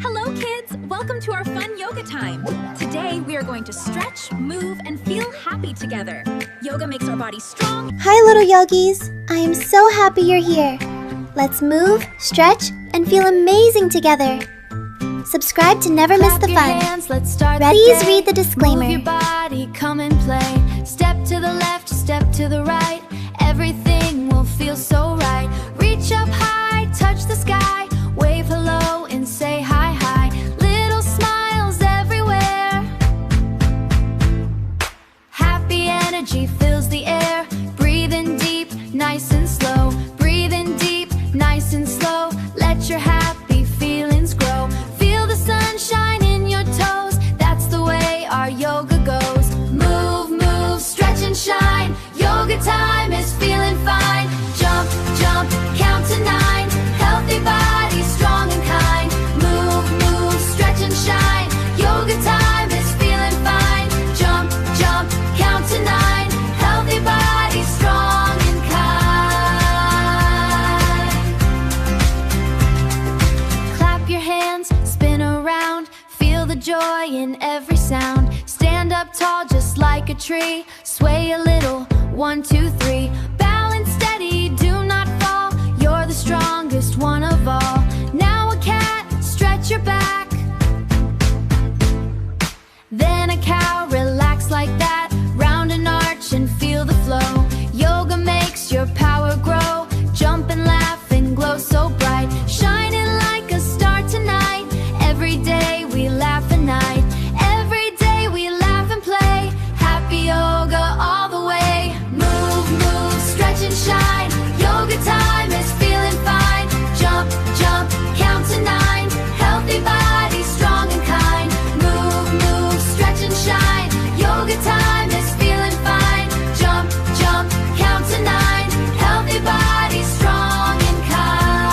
Hello kids! Welcome to our fun yoga time. Today we are going to stretch, move, and feel happy together. Yoga makes our body strong. Hi little yogis! I am so happy you're here. Let's move, stretch, and feel amazing together. Subscribe to never miss the fun. Please read the disclaimer. Move your body, come and play. Step to the left, step to the right. Everything will feel so right. Reach up high, touch the sky. Wave hello and say hi, hi. Little smiles everywhere. Happy energy fills the air. Breathe in deep, nice and slow. Breathe in deep, nice and slow. Let your happy feelings grow. Feel the sunshine in your toes. That's the way our yoga goes. Move, move, stretch and shine. Yoga time is feeling fine. Jump, jump, count to 9. Healthy body, strong and kind. Move, move, stretch and shine. Yoga time is feeling fine. Jump, jump, count to 9. Healthy body, strong and kind. Clap your hands, spin around. Feel the joy in every sound. Stand up tall just like a tree. Sway a little, 1, 2, 3. Balance steady, do not fall. You're the strongest one of all. Now a cat, stretch your back. Then a cow, relax like that. Round and arch and feel the flow. Yoga makes your power grow. Jump and laugh and glow so bright. Shining like a star tonight. Every day we laugh and night. Every day we laugh and play. Happy yoga all the way. Move, move, stretch and shine. Yoga time is feeling fine. Jump, jump, count to 9. Healthy body, strong and kind. Move, move, stretch and shine. Yoga time is feeling fine. Jump, jump, count to 9. Healthy body, strong and kind.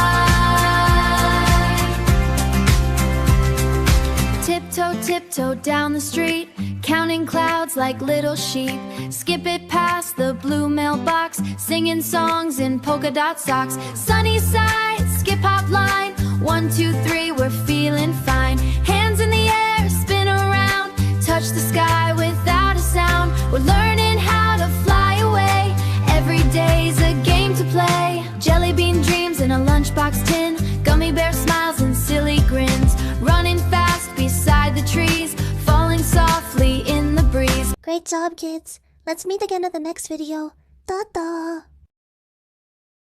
Tiptoe, tiptoe down the street. Counting clouds like little sheep. Skip it past the blue mailbox. Singing songs in polka dot socks. Sunny side, skip hop line. 1, 2, 3, we're feeling fine. Hands in the air, spin around. Touch the sky without a sound. We're learning how to fly away. Every day's a game to play. Jelly bean dreams in a lunchbox tin. Gummy bear smiles and silly grins. Running fast beside the trees. Falling softly in the breeze. Great job, kids. Let's meet again in the next video. Ta-ta!